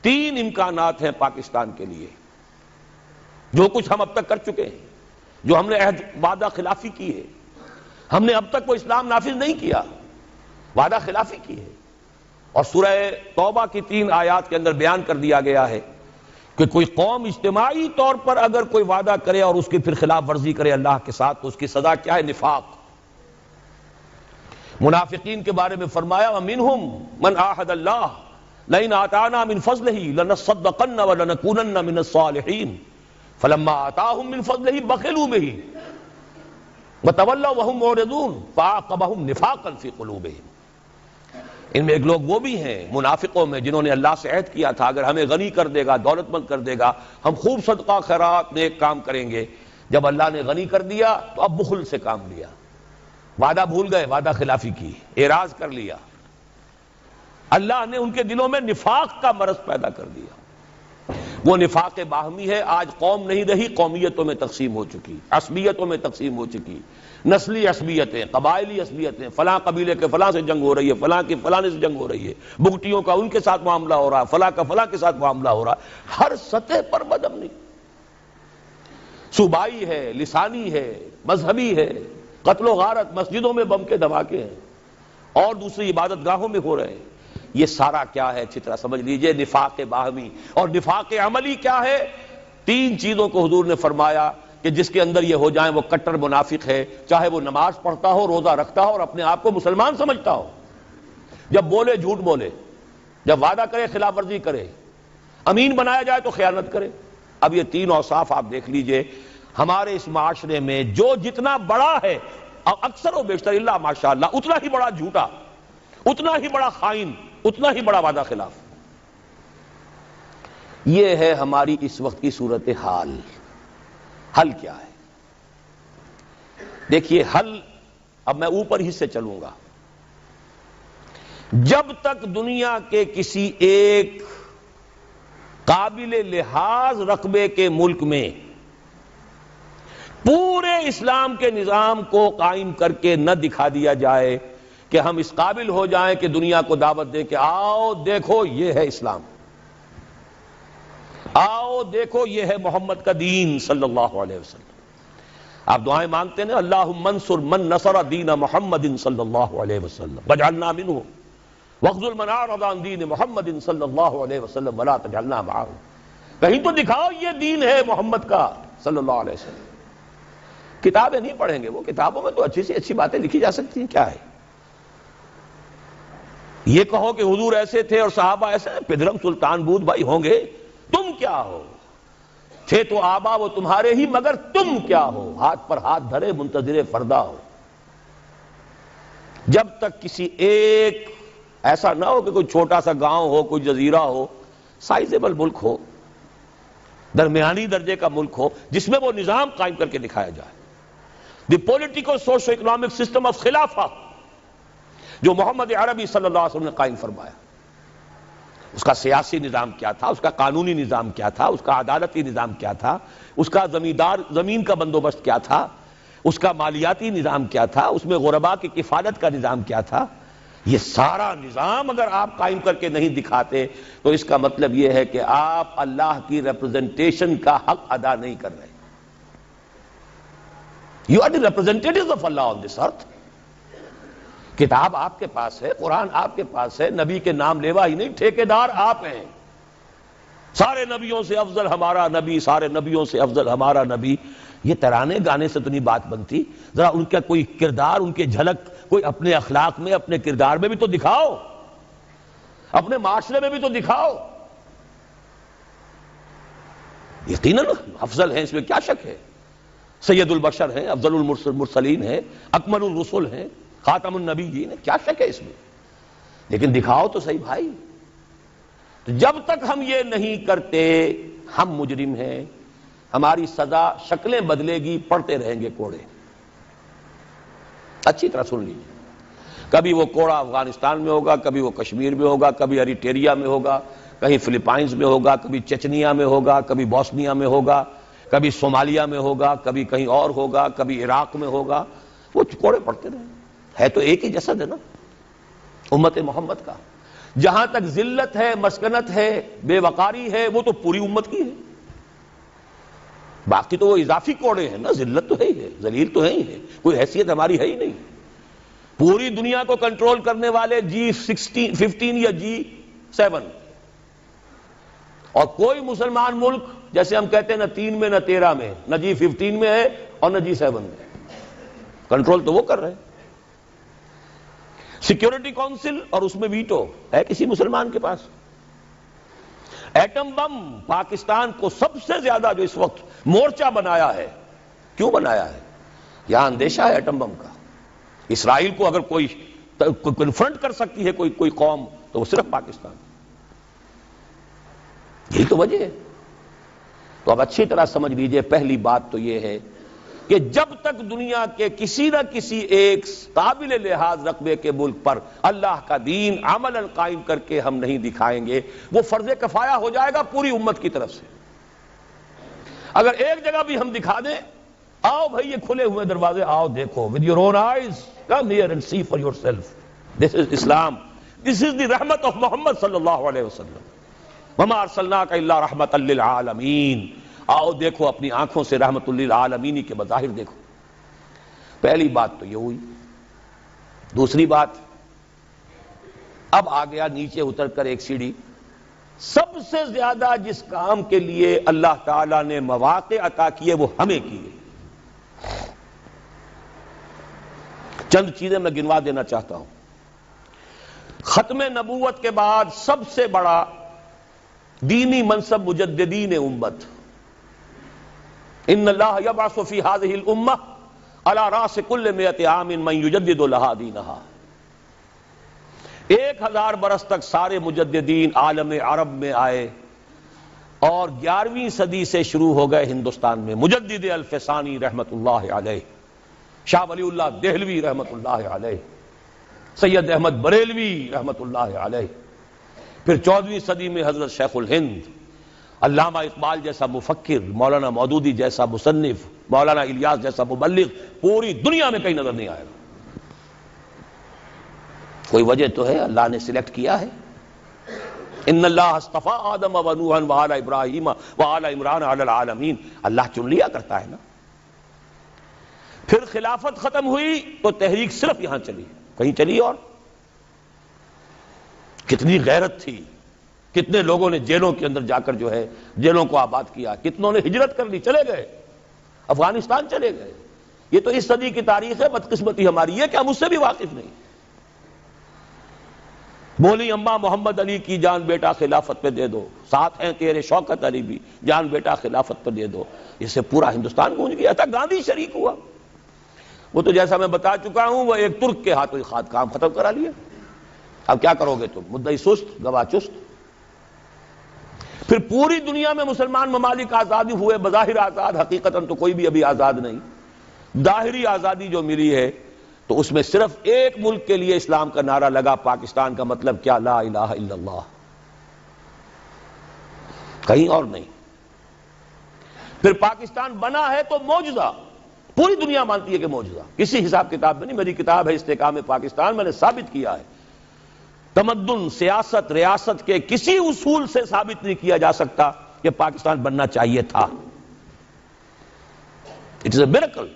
تین امکانات ہیں پاکستان کے لیے، جو کچھ ہم اب تک کر چکے ہیں، جو ہم نے عہد وعدہ خلافی کی ہے، ہم نے اب تک وہ اسلام نافذ نہیں کیا، وعدہ خلافی کی ہے۔ اور سورہ توبہ کی 3 آیات کے اندر بیان کر دیا گیا ہے کہ کوئی قوم اجتماعی طور پر اگر کوئی وعدہ کرے اور اس کی پھر خلاف ورزی کرے اللہ کے ساتھ تو اس کی سزا کیا ہے؟ نفاق۔ منافقین کے بارے میں فرمایا وَمِنْهُمْ مَنْ عَاهَدَ اللَّهَ لَئِنْ آتَانَا مِنْ فَضْلِهِ لَنَصَّدَّقَنَّ وَلَنَكُونَنَّ مِنَ الصَّالِحِينَ فَلَمَّا آتَاهُم مِنْ فَضْلِهِ بَخِلُوا بِهِ وَتَوَلَّوْا وَهُمْ مُعْرِضُونَ فَأَعْقَبَهُمْ نِفَاقًا فِي قُلُوبِهِمْ۔ ان میں ایک لوگ وہ بھی ہیں منافقوں میں جنہوں نے اللہ سے عہد کیا تھا اگر ہمیں غنی کر دے گا، دولت مند کر دے گا، ہم خوب صدقہ خیرات نیک کام کریں گے۔ جب اللہ نے غنی کر دیا تو اب بخل سے کام لیا، وعدہ بھول گئے، وعدہ خلافی کی، اعراض کر لیا۔ اللہ نے ان کے دلوں میں نفاق کا مرض پیدا کر دیا۔ وہ نفاق باہمی ہے، آج قوم نہیں رہی، قومیتوں میں تقسیم ہو چکی، عصبیتوں میں تقسیم ہو چکی، نسلی عصبیتیں، قبائلی عصبیتیں، فلاں قبیلے کے فلاں سے جنگ ہو رہی ہے، فلاں کی فلاں سے جنگ ہو رہی ہے، بگٹیوں کا ان کے ساتھ معاملہ ہو رہا ہے، فلاں کا فلاں کے ساتھ معاملہ ہو رہا ہے، ہر سطح پر بدامنی، صوبائی ہے، لسانی ہے، مذہبی ہے، قتل و غارت، مسجدوں میں بم کے دھماکے ہیں اور دوسری عبادت گاہوں میں ہو رہے ہیں۔ یہ سارا کیا ہے اچھی طرح سمجھ لیجئے، نفاق باہمی۔ اور نفاق عملی کیا ہے؟ 3 چیزوں کو حضور نے فرمایا کہ جس کے اندر یہ ہو جائیں وہ کٹر منافق ہے، چاہے وہ نماز پڑھتا ہو، روزہ رکھتا ہو اور اپنے آپ کو مسلمان سمجھتا ہو، جب بولے جھوٹ بولے، جب وعدہ کرے خلاف ورزی کرے، امین بنایا جائے تو خیانت کرے۔ اب یہ 3 اوصاف آپ دیکھ لیجئے ہمارے اس معاشرے میں جو جتنا بڑا ہے اکثر و بیشتر اللہ ماشاءاللہ اتنا ہی بڑا جھوٹا، اتنا ہی بڑا خائن، اتنا ہی بڑا وعدہ خلاف۔ یہ ہے ہماری اس وقت کی صورتحال۔ حل کیا ہے؟ دیکھیے حل، اب میں اوپر ہی سے چلوں گا۔ جب تک دنیا کے کسی ایک قابل لحاظ رقبے کے ملک میں پورے اسلام کے نظام کو قائم کر کے نہ دکھا دیا جائے کہ ہم اس قابل ہو جائیں کہ دنیا کو دعوت دے کہ آؤ دیکھو یہ ہے اسلام، آؤ دیکھو یہ ہے محمد کا دین صلی اللہ علیہ وسلم۔ آپ دعائیں مانگتے ہیں اللہم انصر من نصر دین محمد صلی اللہ علیہ وسلم واجعلنا منہم واخذل من اعرض عن دین محمد صلی اللہ علیہ وسلم ولا تجعلنا معہم۔ کہیں تو دکھاؤ یہ دین ہے محمد کا صلی اللہ علیہ وسلم۔ کتابیں نہیں پڑھیں گے، وہ کتابوں میں تو اچھی سی اچھی باتیں لکھی جا سکتی ہیں، کیا ہے؟ یہ کہو کہ حضور ایسے تھے اور صحابہ ایسے ہیں، پدرم سلطان بود بھائی ہوں گے، تم کیا ہو؟ تھے تو آبا وہ تمہارے ہی مگر تم کیا ہو؟ ہاتھ پر ہاتھ دھرے منتظر فردا ہو۔ جب تک کسی ایک ایسا نہ ہو کہ کوئی چھوٹا سا گاؤں ہو، کوئی جزیرہ ہو، سائزیبل ملک ہو، درمیانی درجے کا ملک ہو جس میں وہ نظام قائم کر کے دکھایا جائے، the political socio economic system of خلافہ جو محمد عربی صلی اللہ علیہ وسلم نے قائم فرمایا۔ اس کا سیاسی نظام کیا تھا، اس کا قانونی نظام کیا تھا، اس کا عدالتی نظام کیا تھا، اس کا زمین کا بندوبست کیا تھا، اس کا مالیاتی نظام کیا تھا، اس میں غرباء کی کفالت کا نظام کیا تھا۔ یہ سارا نظام اگر آپ قائم کر کے نہیں دکھاتے تو اس کا مطلب یہ ہے کہ آپ اللہ کی ریپرزنٹیشن کا حق ادا نہیں کر رہے۔ You are the representatives of Allah on this earth۔ کتاب آپ کے پاس ہے، قرآن آپ کے پاس ہے، نبی کے نام لیوا ہی نہیں، ٹھیکیدار آپ ہیں۔ سارے نبیوں سے افضل ہمارا نبی، سارے نبیوں سے افضل ہمارا نبی، یہ ترانے گانے سے تو نہیں بات بنتی، ذرا ان کا کوئی کردار، ان کے جھلک کوئی اپنے اخلاق میں، اپنے کردار میں بھی تو دکھاؤ، اپنے معاشرے میں بھی تو دکھاؤ۔ یقیناً افضل ہیں، اس میں کیا شک ہے، سید البشر ہیں، افضل المرسلین ہیں، اکمل الرسل ہیں، خاتم النبیین ہیں، کیا شک ہے اس میں، لیکن دکھاؤ تو صحیح بھائی۔ تو جب تک ہم یہ نہیں کرتے ہم مجرم ہیں، ہماری سزا شکلیں بدلے گی، پڑھتے رہیں گے کوڑے۔ اچھی طرح سن لیجیے، کبھی وہ کوڑا افغانستان میں ہوگا، کبھی وہ کشمیر میں ہوگا، کبھی اریٹریا میں ہوگا، کہیں فلپائنز میں ہوگا، کبھی چچنیا میں ہوگا، کبھی بوسنیا میں ہوگا، کبھی صومالیہ میں ہوگا، کبھی کہیں اور ہوگا، کبھی عراق میں ہوگا، وہ کوڑے پڑتے رہیں، ہے تو ایک ہی جسد ہے نا، امت محمد کا۔ جہاں تک ذلت ہے، مسکنت ہے، بے وقاری ہے، وہ تو پوری امت کی ہے. باقی تو وہ اضافی کوڑے ہیں نا، ذلت تو ہے ہی ہے، ذلیل تو ہے ہی ہے، کوئی حیثیت ہماری ہے ہی نہیں. پوری دنیا کو کنٹرول کرنے والے G15 یا G7، اور کوئی مسلمان ملک جیسے ہم کہتے ہیں نہ 3 میں نہ 13 میں، نہ G15 میں ہے اور نہ G7 میں. کنٹرول تو وہ کر رہے ہیں. سیکیورٹی کونسل اور اس میں ویٹو ہے کسی مسلمان کے پاس. ایٹم بم پاکستان کو سب سے زیادہ جو اس وقت مورچہ بنایا ہے، کیوں بنایا ہے؟ یہاں اندیشہ ہے ایٹم بم کا. اسرائیل کو اگر کوئی کنفرنٹ کر سکتی ہے کوئی قوم تو وہ صرف پاکستان. یہی تو وجہ ہے. تو اب اچھی طرح سمجھ لیجئے، پہلی بات تو یہ ہے کہ جب تک دنیا کے کسی نہ کسی ایک قابل لحاظ رقبے کے ملک پر اللہ کا دین عملاً قائم کر کے ہم نہیں دکھائیں گے، وہ فرض کفایہ ہو جائے گا پوری امت کی طرف سے. اگر ایک جگہ بھی ہم دکھا دیں، آؤ بھائی یہ کھلے ہوئے دروازے، آؤ دیکھو with your own eyes, come here and see for yourself. This is Islam. This is the رحمت of محمد صلی اللہ علیہ وسلم. وما ارسلناک الا رحمۃ للعالمین. آؤ دیکھو اپنی آنکھوں سے رحمت للعالمین کے بظاہر دیکھو. پہلی بات تو یہ ہوئی. دوسری بات، اب آ گیا نیچے اتر کر ایک سیڑھی. سب سے زیادہ جس کام کے لیے اللہ تعالیٰ نے مواقع عطا کیے وہ ہمیں کیے. چند چیزیں میں گنوا دینا چاہتا ہوں. ختم نبوت کے بعد سب سے بڑا دینی منصب مجددین امت. ان اللہ یبعث فی هذه الامہ علی راس کل 100 عام من یجدد لها دینہا. 1000 برس تک سارے مجددین عالم عرب میں آئے اور 11ویں صدی سے شروع ہو گئے ہندوستان میں. مجدد الفسانی رحمت اللہ علیہ، شاہ ولی اللہ دہلوی رحمت اللہ علیہ، سید احمد بریلوی رحمت اللہ علیہ. پھر 14ویں صدی میں حضرت شیخ الہند، علامہ اقبال جیسا مفکر، مولانا مودودی جیسا مصنف، مولانا الیاس جیسا مبلغ پوری دنیا میں کہیں نظر نہیں آئے گا. کوئی وجہ تو ہے، اللہ نے سلیکٹ کیا ہے. ان اللہ اصطفیٰ آدم و نوحا وآل ابراہیم وآل عمران علی العالمین. اللہ چن لیا کرتا ہے نا. پھر خلافت ختم ہوئی تو تحریک صرف یہاں چلی، کہیں چلی. اور کتنی غیرت تھی، کتنے لوگوں نے جیلوں کے اندر جا کر جو ہے جیلوں کو آباد کیا، کتنوں نے ہجرت کر لی، چلے گئے افغانستان چلے گئے. یہ تو اس صدی کی تاریخ ہے. بدقسمتی ہماری ہے کہ ہم اس سے بھی واقف نہیں. بولی اماں محمد علی کی جان بیٹا خلافت پہ دے دو، ساتھ ہیں تیرے شوکت علی بھی، جان بیٹا خلافت پہ دے دو. اس سے پورا ہندوستان گونج گیا تھا. گاندھی شریک ہوا. وہ تو جیسا میں بتا چکا ہوں، وہ ایک ترک کے ہاتھوں خاد کام ختم کرا لیا. اب کیا کرو گے تم؟ مدعی سست گواہ چست. پھر پوری دنیا میں مسلمان ممالک آزادی ہوئے، بظاہر آزاد، حقیقتاً تو کوئی بھی ابھی آزاد نہیں. ظاہری آزادی جو ملی ہے تو اس میں صرف ایک ملک کے لیے اسلام کا نعرہ لگا، پاکستان کا. مطلب کیا؟ لا الہ الا اللہ، کہیں اور نہیں. پھر پاکستان بنا ہے تو معجزہ، پوری دنیا مانتی ہے کہ معجزہ. کسی حساب کتاب میں نہیں. میری کتاب ہے استحکام پاکستان، میں نے ثابت کیا ہے تمدن، سیاست، ریاست کے کسی اصول سے ثابت نہیں کیا جا سکتا کہ پاکستان بننا چاہیے تھا. It is a miracle.